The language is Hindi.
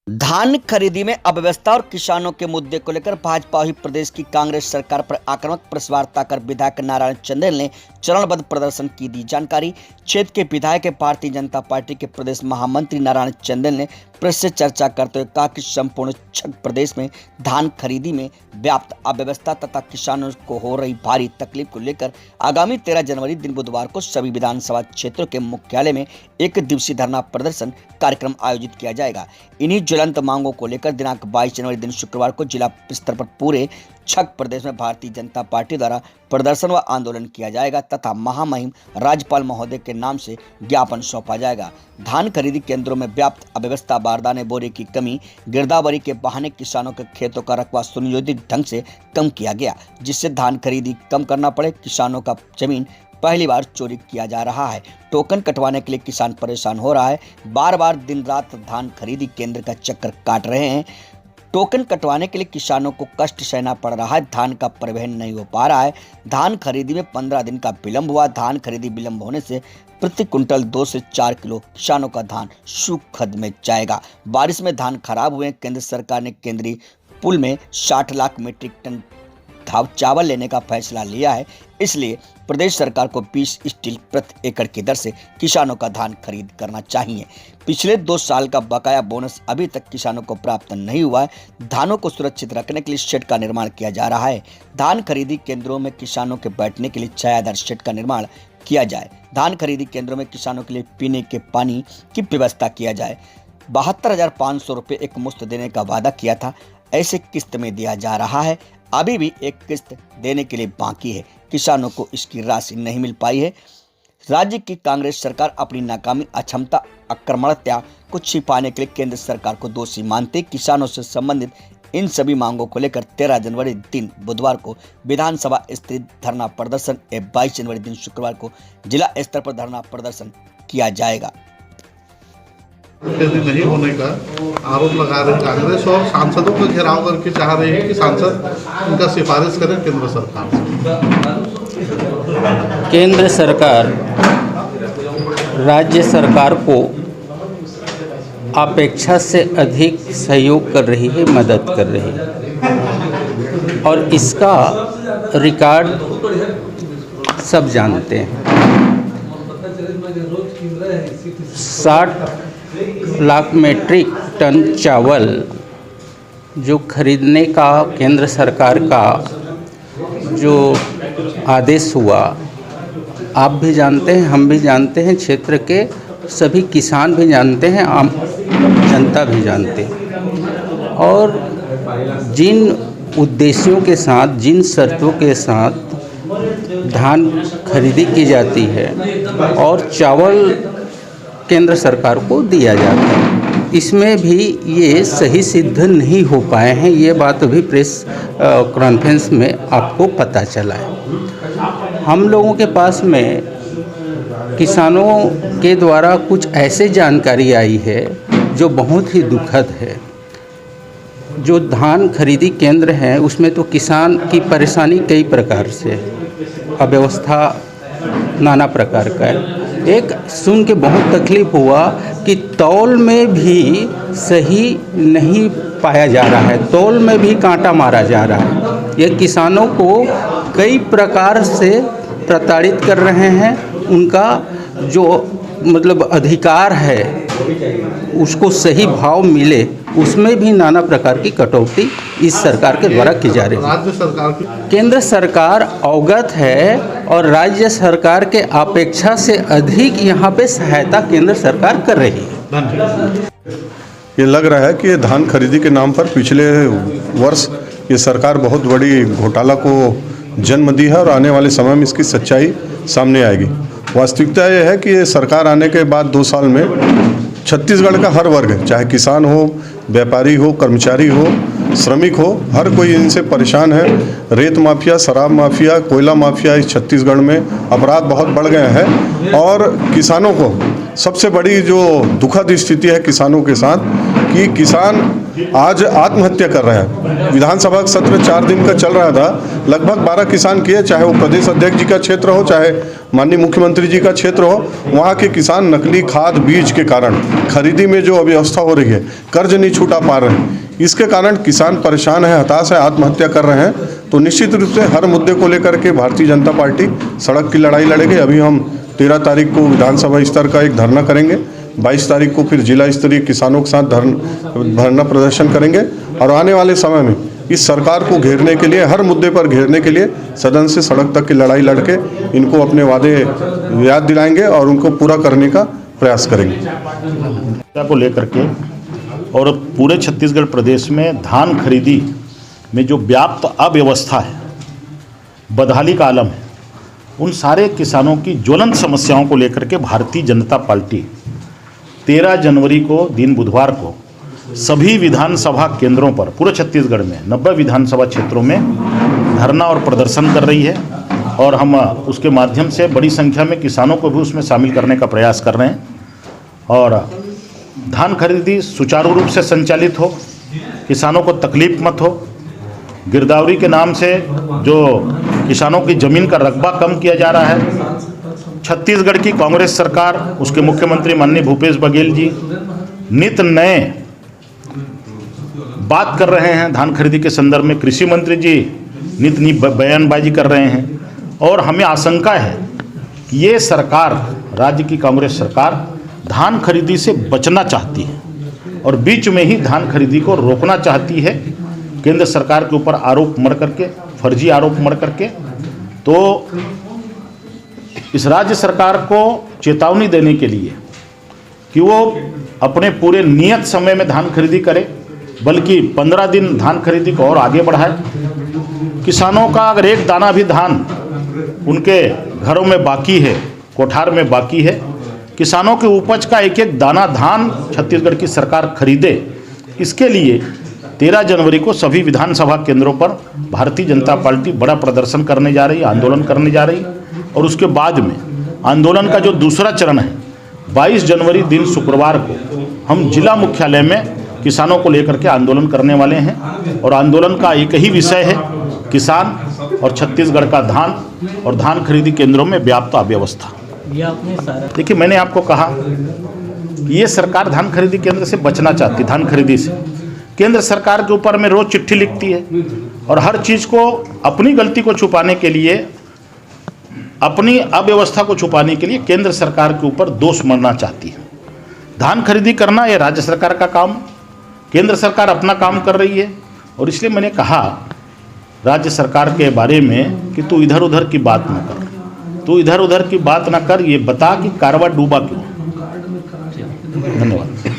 धान खरीदी में अव्यवस्था और किसानों के मुद्दे को लेकर भाजपा ही प्रदेश की कांग्रेस सरकार पर आक्रामक प्रेस वार्ता कर विधायक नारायण चंदेल ने चरणबद्ध प्रदर्शन की दी जानकारी। क्षेत्र के विधायक भारतीय जनता पार्टी के प्रदेश महामंत्री नारायण चंदेल ने प्रेस से चर्चा करते हुए कहा कि संपूर्ण छठ प्रदेश में धान खरीदी में व्याप्त अव्यवस्था तथा किसानों को हो रही भारी तकलीफ को लेकर आगामी 13 जनवरी दिन बुधवार को सभी विधानसभा क्षेत्रों के मुख्यालय में एक दिवसीय धरना प्रदर्शन कार्यक्रम आयोजित किया जाएगा। इन्हीं ज्वलंत मांगों को लेकर दिनांक 22 जनवरी दिन शुक्रवार को जिला स्तर पर पूरे छठ प्रदेश में भारतीय जनता पार्टी द्वारा प्रदर्शन व आंदोलन किया जाएगा तथा महामहिम राज्यपाल महोदय के नाम से ज्ञापन सौंपा जाएगा। धान खरीदी केंद्रों में व्याप्त अव्यवस्था, बारदाने बोरे की कमी, गिरदावरी के बहाने किसानों के खेतों का रकबा सुनियोजित ढंग से कम किया गया, जिससे धान खरीदी कम करना पड़े। किसानों का जमीन पहली बार चोरी किया जा रहा है। टोकन कटवाने के लिए किसान परेशान हो रहा है। बार बार दिन रात धान खरीदी केंद्र का चक्कर काट रहे हैं। टोकन कटवाने के लिए किसानों को कष्ट सहना पड़ रहा है। धान का परिवहन नहीं हो पा रहा है। धान खरीदी में 15 दिन का विलंब हुआ। धान खरीदी विलंब होने से प्रति कुंटल 2 से 4 किलो किसानों का धान सूखद में जाएगा। बारिश में धान खराब हुए। केंद्र सरकार ने केंद्रीय पुल में 60 लाख मीट्रिक टन चावल लेने का फैसला लिया है। इसलिए प्रदेश सरकार को 20 स्टील प्रति एकड़ की दर से किसानों का धान खरीद करना चाहिए। पिछले 2 साल का बकाया बोनस अभी तक किसानों को प्राप्त नहीं हुआ है। धानों को सुरक्षित रखने के लिए शेड का निर्माण किया जा रहा है। धान खरीदी केंद्रों में किसानों के बैठने के लिए छायादार शेड का निर्माण किया जाए। धान खरीदी केंद्रों में किसानों के लिए पीने के पानी की व्यवस्था किया जाए। 72,500 रुपये एक मुश्त देने का वादा किया था, ऐसे किस्त में दिया जा रहा है। अभी भी एक किस्त देने के लिए बाकी है। किसानों को इसकी राशि नहीं मिल पाई है। राज्य की कांग्रेस सरकार अपनी नाकामी, अक्षमता, आक्रामकता को छिपाने के लिए केंद्र सरकार को दोषी मानते किसानों से संबंधित इन सभी मांगों को लेकर 13 जनवरी दिन बुधवार को विधानसभा स्थित धरना प्रदर्शन एवं 22 जनवरी दिन शुक्रवार को जिला स्तर पर धरना प्रदर्शन किया जाएगा। खरीदी नहीं होने का आरोप लगा रही कांग्रेस और सांसदों को घेराव करके चाह रही है कि सांसद उनका सिफारिश करें केंद्र सरकार से। केंद्र सरकार राज्य सरकार को अपेक्षा से अधिक सहयोग कर रही है, मदद कर रही है और इसका रिकॉर्ड सब जानते हैं। 60 लाख मीट्रिक टन चावल जो खरीदने का केंद्र सरकार का जो आदेश हुआ, आप भी जानते हैं, हम भी जानते हैं, क्षेत्र के सभी किसान भी जानते हैं, आम जनता भी जानते हैं। और जिन उद्देश्यों के साथ, जिन शर्तों के साथ धान खरीदी की जाती है और चावल केंद्र सरकार को दिया जाता है, इसमें भी ये सही सिद्ध नहीं हो पाए हैं। ये बात अभी प्रेस कॉन्फ्रेंस में आपको पता चला है। हम लोगों के पास में किसानों के द्वारा कुछ ऐसे जानकारी आई है जो बहुत ही दुखद है। जो धान खरीदी केंद्र हैं उसमें तो किसान की परेशानी कई प्रकार से, अव्यवस्था नाना प्रकार का है। एक सुन के बहुत तकलीफ हुआ कि तौल में भी सही नहीं पाया जा रहा है, तौल में भी कांटा मारा जा रहा है। ये किसानों को कई प्रकार से प्रताड़ित कर रहे हैं। उनका जो मतलब अधिकार है उसको सही भाव मिले, उसमें भी नाना प्रकार की कटौती इस सरकार के द्वारा की जा रही है। राज्य सरकार की केंद्र सरकार अवगत है और राज्य सरकार के अपेक्षा से अधिक यहाँ पे सहायता केंद्र सरकार कर रही है। ये लग रहा है कि ये धान खरीदी के नाम पर पिछले वर्ष ये सरकार बहुत बड़ी घोटाला को जन्म दी है और आने वाले समय में इसकी सच्चाई सामने आएगी। वास्तविकता ये है कि ये सरकार आने के बाद 2 साल में छत्तीसगढ़ का हर वर्ग, चाहे किसान हो, व्यापारी हो, कर्मचारी हो, श्रमिक हो, हर कोई इनसे परेशान है। रेत माफिया, शराब माफिया, कोयला माफिया, इस छत्तीसगढ़ में अपराध बहुत बढ़ गए हैं और किसानों को सबसे बड़ी जो दुखद स्थिति है किसानों के साथ कि किसान आज आत्महत्या कर रहे हैं। विधानसभा का सत्र 4 दिन का चल रहा था, लगभग 12 किसान किए, चाहे वो प्रदेश अध्यक्ष जी का क्षेत्र हो, चाहे माननीय मुख्यमंत्री जी का क्षेत्र हो। वहाँ के किसान नकली खाद बीज के कारण खरीदी में जो अव्यवस्था हो रही है, कर्ज नहीं छूटा पा रहे हैं, इसके कारण किसान परेशान है, हताश है, आत्महत्या कर रहे हैं। तो निश्चित रूप से हर मुद्दे को लेकर के भारतीय जनता पार्टी सड़क की लड़ाई लड़ेगी। अभी हम 13 तारीख को विधानसभा स्तर का एक धरना करेंगे, 22 तारीख को फिर जिला स्तरीय किसानों के साथ धरना प्रदर्शन करेंगे और आने वाले समय में इस सरकार को घेरने के लिए, हर मुद्दे पर घेरने के लिए सदन से सड़क तक की लड़ाई लड़के इनको अपने वादे याद दिलाएंगे और उनको पूरा करने का प्रयास करेंगे। को लेकर के और पूरे छत्तीसगढ़ प्रदेश में धान खरीदी में जो व्याप्त अव्यवस्था है, बदहाली का आलम है, उन सारे किसानों की ज्वलंत समस्याओं को लेकर के भारतीय जनता पार्टी 13 जनवरी को दिन बुधवार को सभी विधानसभा केंद्रों पर पूरे छत्तीसगढ़ में 90 विधानसभा क्षेत्रों में धरना और प्रदर्शन कर रही है और हम उसके माध्यम से बड़ी संख्या में किसानों को भी उसमें शामिल करने का प्रयास कर रहे हैं और धान खरीदी सुचारू रूप से संचालित हो, किसानों को तकलीफ मत हो। गिरदावरी के नाम से जो किसानों की ज़मीन का रकबा कम किया जा रहा है, छत्तीसगढ़ की कांग्रेस सरकार, उसके मुख्यमंत्री माननीय भूपेश बघेल जी नित नए बात कर रहे हैं धान खरीदी के संदर्भ में। कृषि मंत्री जी नित नई बयानबाजी कर रहे हैं और हमें आशंका है कि ये सरकार, राज्य की कांग्रेस सरकार धान खरीदी से बचना चाहती है और बीच में ही धान खरीदी को रोकना चाहती है। केंद्र सरकार के ऊपर आरोप मढ़ करके, फर्जी आरोप मढ़ करके, तो इस राज्य सरकार को चेतावनी देने के लिए कि वो अपने पूरे नियत समय में धान खरीदी करे, बल्कि 15 दिन धान खरीदी को और आगे बढ़ाए। किसानों का अगर एक दाना भी धान उनके घरों में बाकी है, कोठार में बाकी है, किसानों के उपज का एक एक दाना धान छत्तीसगढ़ की सरकार खरीदे। इसके लिए 13 जनवरी को सभी विधानसभा केंद्रों पर भारतीय जनता पार्टी बड़ा प्रदर्शन करने जा रही है, आंदोलन करने जा रही है और उसके बाद में आंदोलन का जो दूसरा चरण है 22 जनवरी दिन शुक्रवार को हम जिला मुख्यालय में किसानों को लेकर के आंदोलन करने वाले हैं और आंदोलन का एक ही विषय है, किसान और छत्तीसगढ़ का धान और धान खरीदी केंद्रों में व्याप्त अव्यवस्था। देखिए, मैंने आपको कहा कि ये सरकार धान खरीदी केंद्र से बचना चाहती, धान खरीदी से। केंद्र सरकार के ऊपर में रोज चिट्ठी लिखती है और हर चीज़ को अपनी गलती को छुपाने के लिए, अपनी अव्यवस्था को छुपाने के लिए केंद्र सरकार के ऊपर दोष मढ़ना चाहती है। धान खरीदी करना ये राज्य सरकार का काम, केंद्र सरकार अपना काम कर रही है और इसलिए मैंने कहा राज्य सरकार के बारे में कि तू इधर उधर की बात न कर, तू इधर उधर की बात ना कर, ये बता कि कारवा डूबा क्यों। धन्यवाद।